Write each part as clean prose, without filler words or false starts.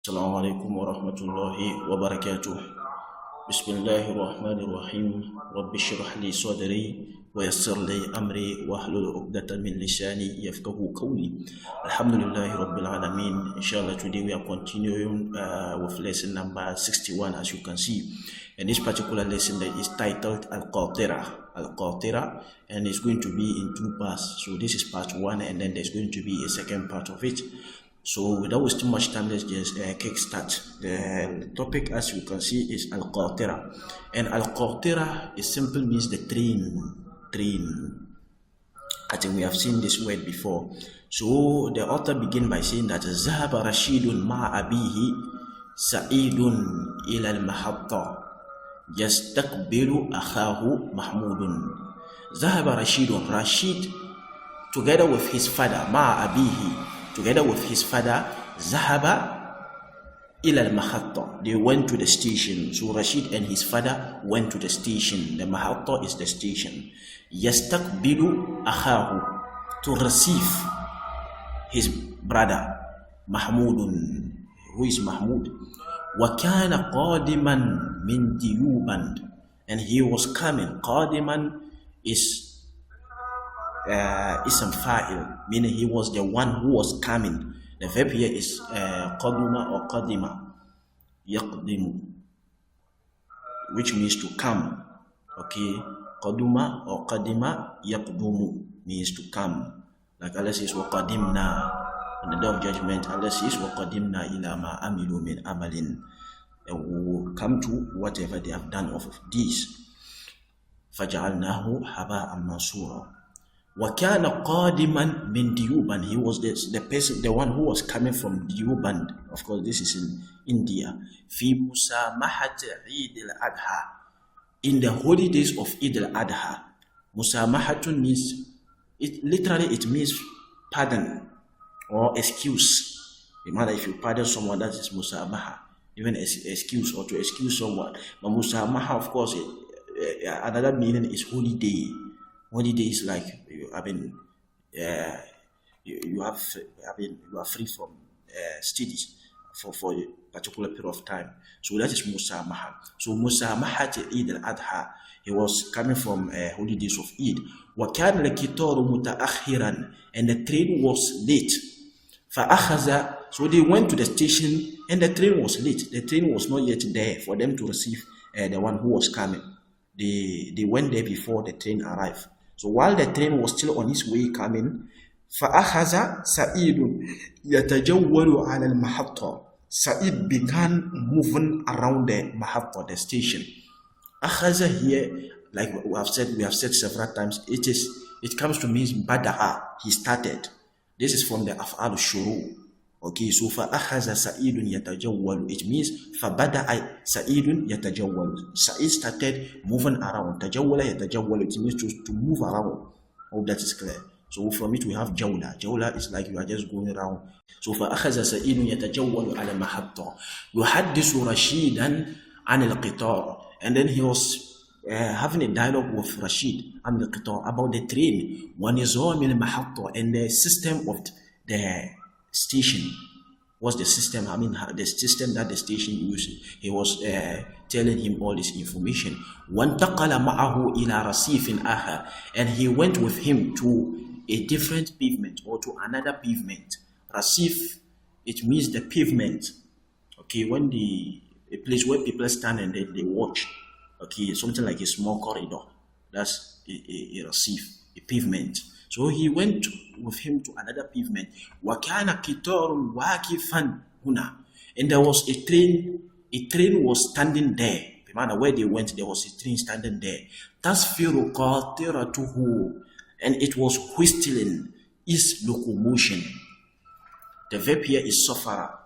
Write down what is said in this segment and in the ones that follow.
السلام عليكم ورحمة الله وبركاته. بسم الله الرحمن الرحيم. رب اشرح لي صدري ويسر لي أمري واحلل عقدة من لساني يفقه قولي. الحمد لله رب العالمين. Inshallah, today we are continuing with lesson number 61, as you can see. And this particular lesson that is titled Al-Qatira, and it's going to be in two parts. So this is part one, and then there's going to be a second part of it. So without wasting much time, let's just kickstart. The topic, as you can see, is Al-Qatira. And Al-Qatira is simple means the train. I think we have seen this word before. So the author begin by saying that ذهب رشيد مع أبيه سعيد إلى المحطة يستقبل أخاه محمود. ذهب Rashid together with his father مع أبيه, together with his father, Zahaba ila al-Mahatta. They went to the station. So Rashid and his father went to the station. The Mahatta is the station. Yastaqbilu akhahu, to receive his brother Mahmudun. Who is Mahmud? Wa kana qadiman min Diyuband, and he was coming. Qadiman is ism fa'il, meaning he was the one who was coming. The verb here is qaduma or qadima, yaqdimu, which means to come. Okay, qaduma or qadima, yaqdumu means to come. Like Allah says, wa qadimna, on the day of judgment, Allah says, wa qadimna ila ma amilu min amalin, and we will come to whatever they have done of this. Faja'alnahu haba'an mansura. وَكَانَ قَادِمًا مِنْ Diyuband. He was the person, the one who was coming from Diyuband. Of course, this is in India. فِي مُسَامَحَةِ عِيدِ الْأَضْحَى. In the holy days of Eid al-Adha. Musamahatun means, it means pardon or excuse. Remember, if you pardon someone, that is musamaha. Even excuse, or to excuse someone. But musamaha, of course, another meaning is holy day. Holiday is like, you are free from studies for a particular period of time. So that is Musamaha. So Musamahat Eid al-Adha. He was coming from holidays of Eid. وَكَانَ الْكِتَارُ مُتَأَخِّرًا, and the train was late. فَأَخَذَ, so they went to the station and the train was late. The train was not yet there for them to receive the one who was coming. They went there before the train arrived. So while the train was still on its way coming, فَأَخَذَ سَعِيدٌ يَتَجَوَّلُ عَلَى الْمَحَطَّةِ. Sa'id began moving around the Mahatta, the station. Akhaza here, like we have said several times, it comes to mean bada'a, he started. This is from the af'al shuru. Okay, so فَأَخَذَ سَعِيدٌ يَتَجَوَّلُ, it means فَبَدَأَ سَعِيدٌ يَتَجَوَّلُ. Sa'id started moving around. تَجَوَّلَ يَتَجَوَّلُ, it means to move around. Hope that is clear. So from it we have jawla. Jawla is like you are just going around. So فَأَخَذَ سَعِيدٌ يَتَجَوَّلُ عَلَى الْمَحَطَّةِ يُحَدِّثُ رَشِيدًا عَنِ الْقِطَارِ. And then he was having a dialogue with Rashid عن القطار, about the train, وَنِظَامِ الْمَحَطَّةِ, and the system of the station. What's the system? I mean, the system that the station used. He was telling him all this information. وَانْتَقَلَ مَعَهُ إِلَى رَصِيفٍ آخَرٍ, and he went with him to a different pavement, or to another pavement. Rasif, it means the pavement. Okay, when a place where people stand and then they watch. Okay, something like a small corridor. That's a rasif, a pavement. So he went with him to another pavement. وَكَانَ قِطَارٌ وَاقِفًا هُنَا, and there was a train was standing there. No matter where they went, there was a train standing there. تَصْفِرُ قَاطِرَتُهُ, and it was whistling, is locomotion. The verb here is safara.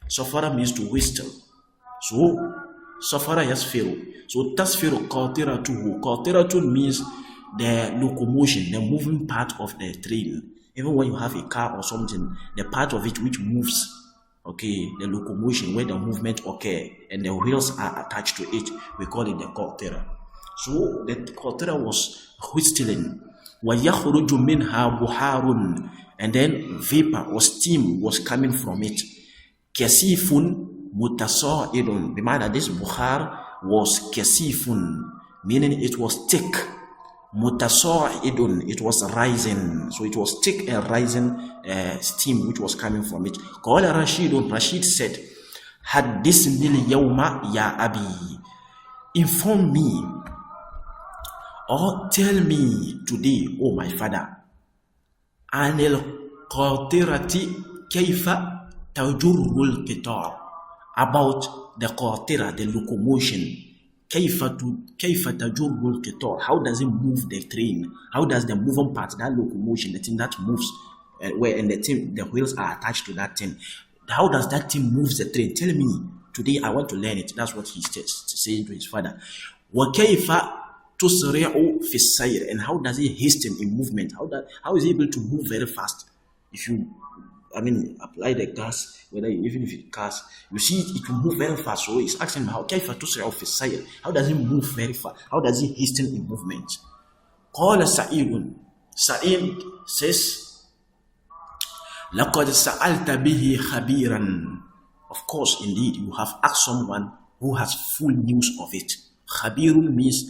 Safara means to whistle. So safara yasfiru. So tasfiru qatiratuhu. Qatiratu means the locomotion, the moving part of the train. Even when you have a car or something, the part of it which moves, okay, the locomotion, where the movement occurs and the wheels are attached to it, we call it the qatira. So the qatira was whistling. وَيَخْرُجُ مِنْهَا بُحَارٌ, and then vapor or steam was coming from it. Kasifun mutasa'idun. Bimana this bukhar was kasifun, meaning it was thick. Mutasa'idun, it was rising. So it was thick and rising steam which was coming from it. Qala Rashidun, Rashid said, Haddisni al-yawma ya abi. Inform me or tell me today, oh my father, anil qatirati kayfa tajurrul qitar, about the qatira, the locomotion. Kayfa tajurrul qitar, how does it move the train? How does the moving part, that locomotion, the thing that moves, where and the wheels are attached to that thing, how does that thing move the train? Tell me today, I want to learn it. That's what he's saying to his father. Wa kayfa tusri'u fi sayr, and how does he hasten in movement? How is he able to move very fast? If you apply the gas, even if it cars, you see it will move very fast. So he's asking how kayfa tusri'u fi sayr, how does he move very fast? How does he hasten in movement? Qala Sa'id says, لَقَدْ سَأَلْتَ بِهِ خَبِيرًا. Of course, indeed, you have asked someone who has full news of it. Khabirun means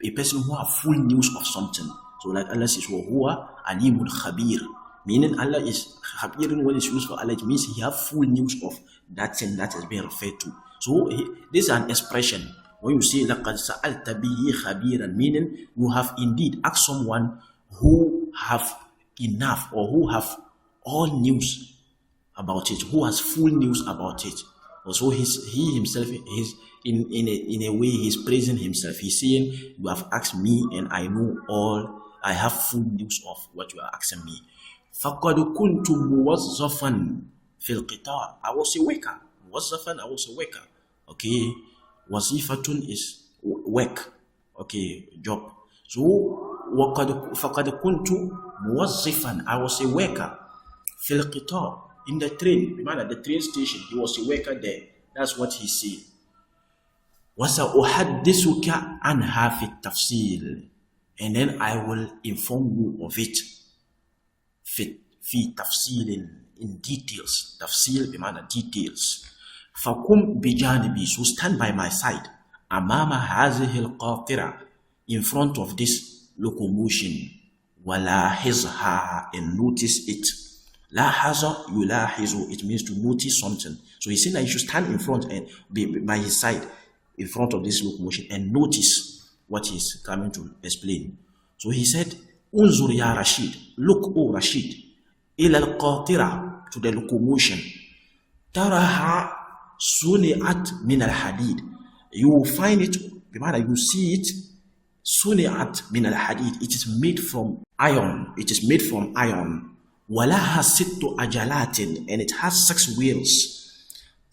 a person who has full news of something. So like Allah says, وَهُوَ عَلِيمٌ خَبِيرٌ, meaning Allah is Khabirun. When it's used for Allah, it means he has full news of that thing that is being referred to. So this is an expression. When you say لَقَدْ سَأَلْتَ بِهِ خَبِيرًا, meaning you have indeed asked someone who have enough or who have all news about it, who has full news about it. Also, he himself is in a way he's praising himself. He's saying, you have asked me and I know all, I have full news of what you are asking me. فَقَدْ كُنْتُ مُوَظَّفًا فِي الْقِطَارِ, I was a worker. Muwazzafan, I was a worker. Okay, wazifatun is work. Okay, job. So فَقَدْ كُنْتُ مُوَظَّفًا, I was a worker. Fil qitar, in the train, the train station, he was a worker there. That's what he said. وَسَأُحَدِّثُكَ عَنْهَا فِي التَّفْصِيلِ, and then I will inform you of it. في تفصيل, in details. Tafsil bimana details. فَقُمْ بِجَانِبِي, so stand by my side. أَمَامَ هَذِهِ الْقَاطِرَةِ, in front of this locomotion. وَلَاحِظْهَا, and notice it. Lahaza yulahizu, it means to notice something. So he's saying that you should stand in front and be by his side in front of this locomotion and notice what he's coming to explain. So he said, Unzur ya Rashid, look, O Rashid, ila al-qatira, to the locomotion. Taraha suni'at min al-hadid, you will find it, you see it, suni'at min al-hadid, it is made from iron. It is made from iron. وَلَهَا سِتُّ أَجَلَاتٍ, and it has 6 wheels.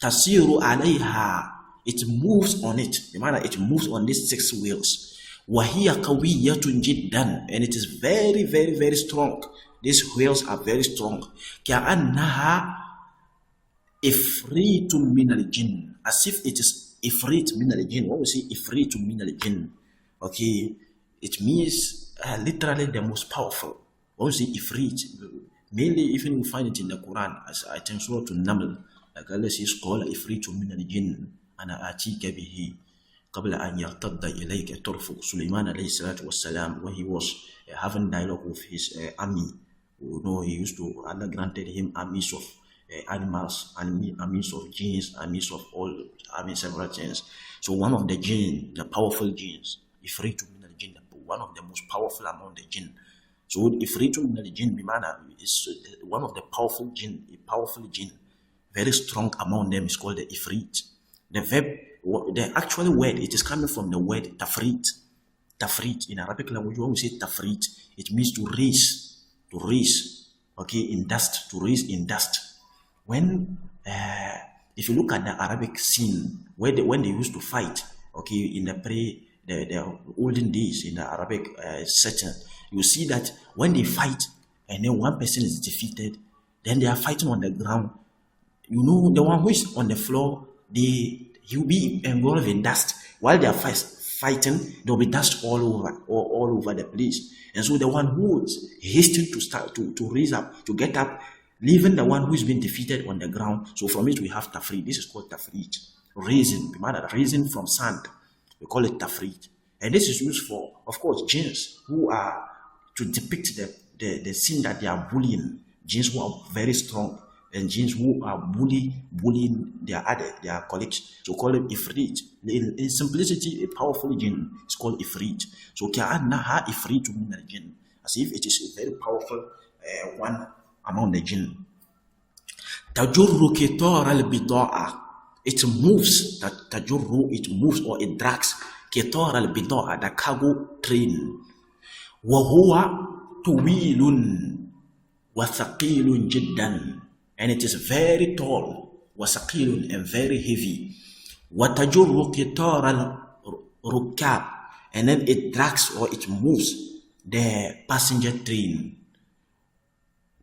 تَسِيرُ عَلَيْهَا, it moves on it. It moves on these 6 wheels. وَهِيَ قَوِيَّةٌ جِدًّا, and it is very, very, very strong. These wheels are very strong. كَأَنَّهَا إِفْرِيتٌ مِنَ الْجِنِّ, as if it is إِفْرِيت مِنَ الْجِنِّ. When we say إِفْرِيتٌ مِنَ الْجِنِّ, okay, it means literally the most powerful. When we say إِفْرِيت, mainly even you find it in the Quran, as I think Surah An-Naml, like Allah says, قَالَ إِفْرِيتٌ مِنَ الْجِنِّ أَنَا آتِيكَ بِهِ قَبْلَ أَنْ يَرْتَدَّ إِلَيْكَ طَرْفُكَ. Sulaiman alayhi salatu wassalam, when he was having dialogue with his army, you know, Allah granted him armies of animals, armies of jinns, armies of several things. So one of the jinn, the powerful jinns, إِفْرِيتٌ مِنَ الْجِنِّ, one of the most powerful among the jinn. So Ifritu min al-jinn bimana is one of the powerful jinn, a powerful jinn, very strong among them is called the Ifrit. The verb, the actual word, it is coming from the word tafrit. Tafrit in Arabic language, when we say tafrit, it means to raise, okay, in dust, to raise in dust. When, if you look at the Arabic scene, when they used to fight, okay, in the olden days in the Arabic setting, you see that when they fight and then one person is defeated, then they are fighting on the ground. You know, the one who is on the floor, he'll be engulfed in dust. While they are fighting, there will be dust all over the place. And so the one who is hastening to raise up, to get up, leaving the one who is being defeated on the ground. So from it we have tafrid. This is called tafrid. Raising from sand. We call it tafrid. And this is used for, of course, jinns who are to depict the scene that they are bullying. Jinns who are very strong, and jinns who are bullying their colleagues. So call it ifrit. In simplicity, a powerful jinn is called ifrit. So كأنها ifrit min al-jinn, as if it is a very powerful one among the jinn. تجر كتار البضاعة. It moves, it moves or it drags كتار البضاعة, the cargo train. وهو طويل وثقيل جدا, and it is very tall, وثقيل, and very heavy. وتجر كتار الركاب, and then it drags or it moves the passenger train.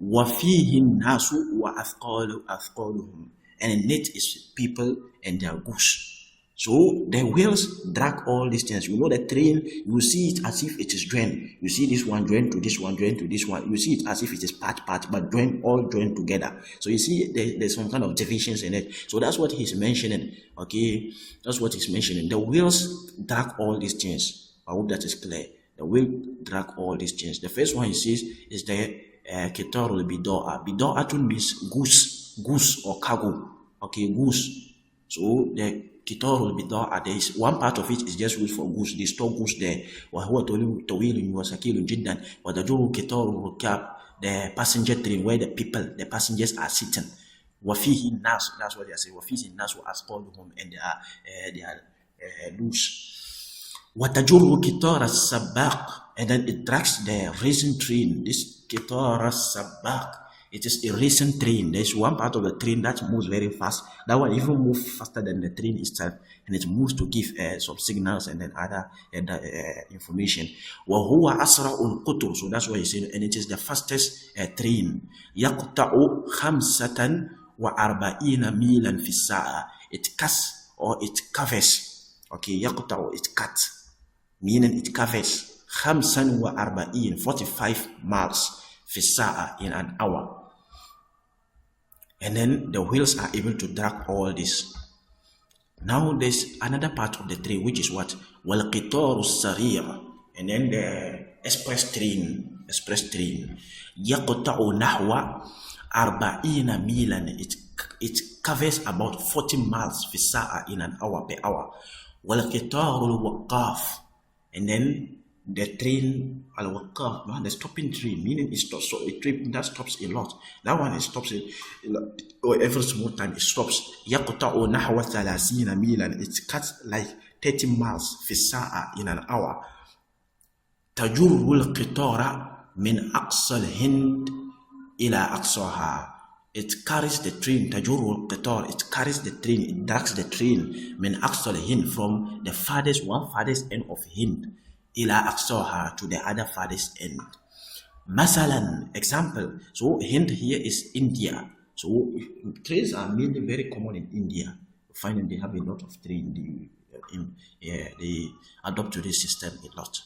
وفيه الناس وأثقالهم, and in it is people and their goods. So the wheels drag all these things. You know the train, you see it as if it is joined. You see this one joined to this one, joined to this one. You see it as if it is part, but all joined together. So you see there's some kind of divisions in it. So that's what he's mentioning. Okay, that's what he's mentioning. The wheels drag all these things. I hope that is clear. The wheel drag all these things. The first one he says is the Kitarul Bida'a. Bida'atun means goose or cargo. Okay, goose. So the Kitarul Bida'a, there is one part of it is just used for goose. They store goose there. وهو طويل وثقيل جدا وتجر كتار الركاب, the passenger train where the passengers are sitting. وفيه الناس, that's what they say. وفيه الناس وأثقالهم, and they are loose. وتجر كتار السباق, and then it drags the racing train. This كتار السباق, it is a racing train. There is one part of the train that moves very fast. That one even moves faster than the train itself, and it moves to give some signals and then other information. وهو أسرع القطر, so that's what he's saying, and it is the fastest train. يقطع 45 ميلا في الساعة. It cuts or it covers. Okay, يقطع, it cuts, meaning it covers 45 miles في الساعة, in an hour. And then the wheels are able to drag all this. Now there's another part of the train, which is what? وَالْقِطَارُ السَّرِيعُ, and then the express train. يَقْطَعُ نَحْوَ 40 ميلا. It covers about 40 miles في الساعة, in an hour, per hour. وَالْقِطَارُ الْوَقَّافُ, and then the train al-waqaf, the stopping train, meaning it stops. So a train that stops a lot. That one, it stops or every small time it stops. يقطع نحو 30 ميلا. It cuts like 30 miles في الساعة, in an hour. تجر القطار من أقصى الهند إلى أقصاها. It carries the train. تجر القطار, it carries the train, it drags the train من أقصى الهند, from the farthest end of Hind, إلى أقصاها, to the other farthest end. مثلا, example. So Hind here is India. So trains are mainly very common in India. You find them, they have a lot of trains. They adopt to this system a lot.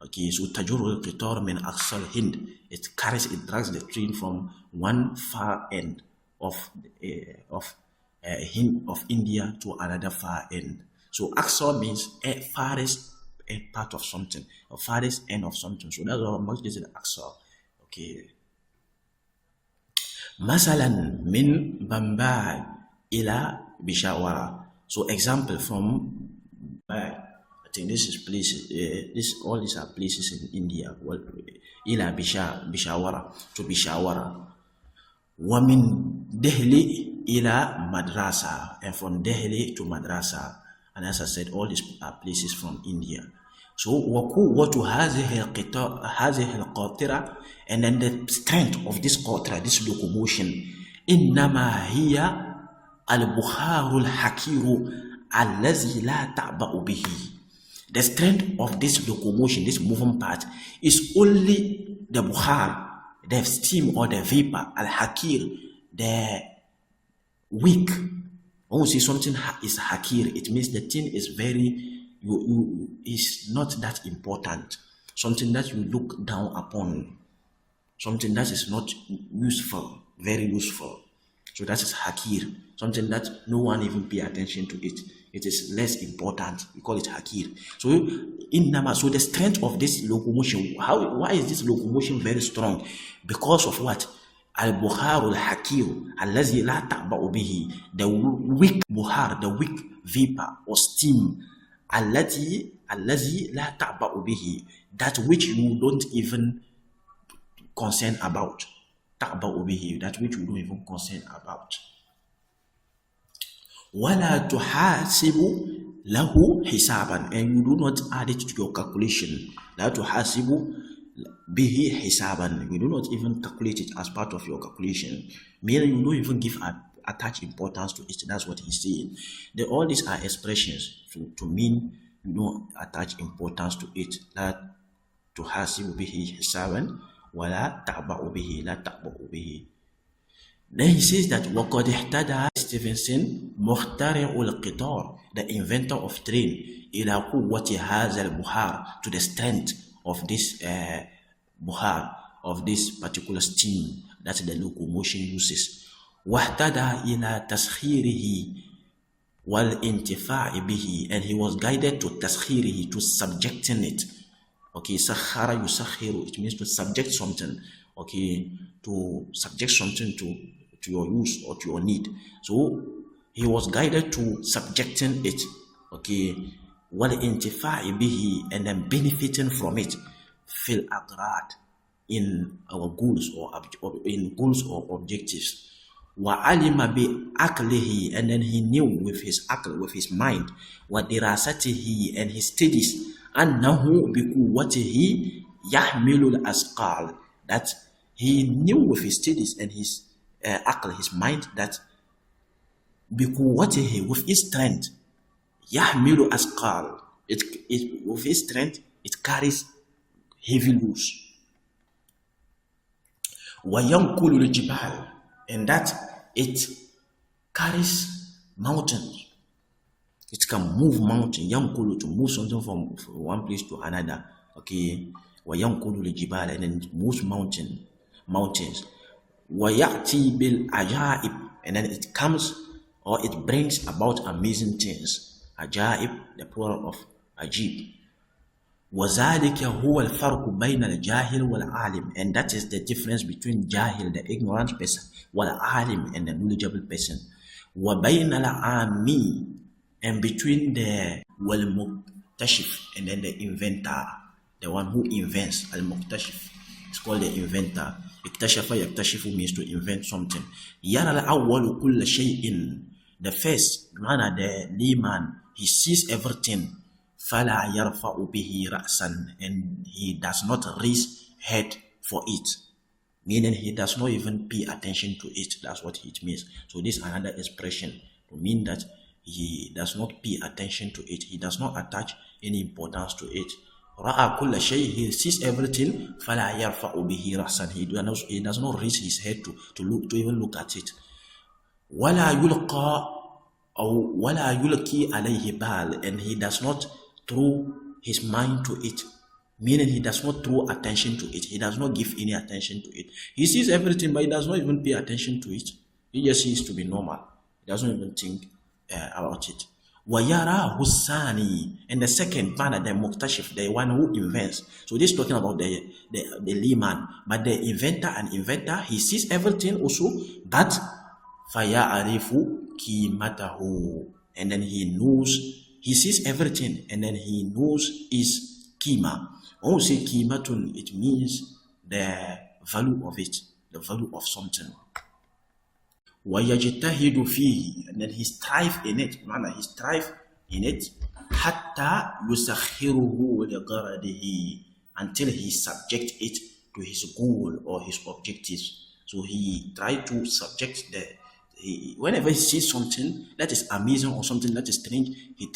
Okay, so تجر القطار من أقصى الهند. It drags the train from one far end of India to another far end. So Aqsa means farthest part of something, or farthest end of something. So that's how much this is Aqsa. Okay. مثلا من بمباي إلى بشاورة. So example from I think this is places. All these are places in India. Well, إلى بشاورة, to Bishawara. ومن دهلي إلى مدرسة, and from Delhi to Madrasa. And as I said, all these are places from India. So وقوة هذه القاطرة, and then the strength of this qatra, this locomotion, إنما هي البخار الحكير الذي لا تعبأ به. The strength of this locomotion, this moving part, is only the bukhar, the steam or the vapor, al-hakir, the weak. When we say something is hakir, it means the thing is is not that important. Something that you look down upon. something that is not useful, very useful. So that is hakir, something that no one even pay attention to it. It is less important. We call it hakir. So so the strength of this locomotion, why is this locomotion very strong? Because of what? Al-Bukhar al-Hakir, allazi la ta'ba'u bihi, the weak buhar, the weak vapor or steam, allazi la ta'ba'u bihi, that which you don't even concern about. Ta'ba'u bihi, that which you don't even concern about. وَلَا تُحَاسِبُ لَهُ حِسَابًا, and you do not add it to your calculation. لَا تُحَاسِبُ bihi hisaban, you do not even calculate it as part of your calculation, meaning you don't even attach importance to it. That's what he's saying. All these are expressions to mean you don't attach importance to it. La tuhasibu bihi hisaban wa la ta'ba'u bihi, la ta'ba'u bihi. Then he says that وَقَدْ احْتَدَى Stevenson مُخْتَرِعُ الْقِطَارِ, the inventor of train, إِلَى قُوَّةِ هَذَا الْبُحَارِ, to the strength of this buhar, of this particular steam that the locomotion uses. وَاحْتَدَى إِلَى تَسْخِيرِهِ وَالْإِنْتِفَاعِ بِهِ, and he was guided to تَسْخِيرِهِ, to subjecting it. Okay, سَخَّرَ يُسَخِّرُ, it means to subject something. Okay, to subject something to your use or to your need. So he was guided to subjecting it. Okay, وَالْإِنْتِفَاعِ بِهِ, and then benefiting from it. Fil agrad, in our goals or objectives. Wa alima bi aklihi, and then he knew with his akl, with his mind. Wa dirasatihi, and his studies. Annahu bi quwwatihi yahmilu al-asqal, that he knew with his studies and his akl, his mind, that bi quwwatihi, with his strength, yahmilu asqal, with his strength it carries heavy loads. وَيَنْقُلُ الْجِبَالِ, and that it carries mountains. It can move mountains. يَنْقُلُ, to move something from one place to another. Okay. وَيَنْقُلُ الْجِبَالِ, and then it moves mountains. وَيَأْتِي بِالْعَجَائِبِ, and then it comes or it brings about amazing things. Ajaib, the plural of ajib. وَذَلِكَ هُوَ الْفَرْقُ بَيْنَ الْجَاهِلِ وَالْعَالِمِ, and that is the difference between jahil, the ignorant person, وَالْعَالِمِ, and the knowledgeable person. وَبَيْنَ الْعَامِي, and between the وَالْمُكْتَشِف, and then the inventor, the one who invents. Al-Muktashif is called the inventor. اكتشف يكتشف means to invent something. يَرَى الْأَوَّلُ كُلَّ شَيْءٍ, the first, the layman, he sees everything. فَلَا يَرْفَعُ بِهِ رَأْسًا, and he does not raise head for it, meaning he does not even pay attention to it. That's what it means. So this is another expression to mean that he does not pay attention to it, he does not attach any importance to it. رَأَى كُلَّ شَيْءٍ, he sees everything. فَلَا يَرْفَعُ بِهِ رَأْسًا, he does not raise his head to even look at it. وَلَا يُلْقِي عَلَيْهِ بَالٍ, and he does not throw his mind to it, meaning he does not throw attention to it, he does not give any attention to it. He sees everything, but he does not even pay attention to it. He just sees to be normal, he doesn't even think about it. وَيَرَى هُسَّانِي, and the second man, the muktashif, the one who invents. So this is talking about the layman, but the inventor, he sees everything also, but فَيَعْرِفُ كِيمَتَهُ, and then he sees everything, and then he knows his kima. When we say kimatun, it means the value of it, the value of something. وَيَجْتَهِدُ فِيهِ, and then he strive in it, حَتَّى يُسَخِّرُهُ لِغَرَدِهِ, until he subject it to his goal or his objectives. So he tried to subject whenever he sees something that is amazing or something that is strange, he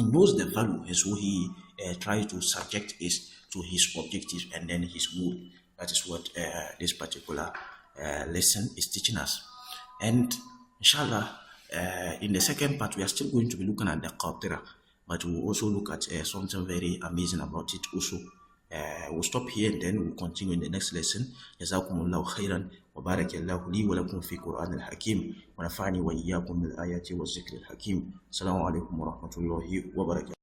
knows the value, and so he tries to subject it to his objectives and then his goal. That is what this particular lesson is teaching us. And inshallah, in the second part, we are still going to be looking at the QIRA, but we will also look at something very amazing about it also we'll stop here and then we'll continue in the next lesson. جزاكم الله خيرا وبارك الله لي ولكم في قرآن الحكيم ونفعني وإياكم بالآيات والذكر الحكيم. السلام عليكم ورحمة الله وبركاته.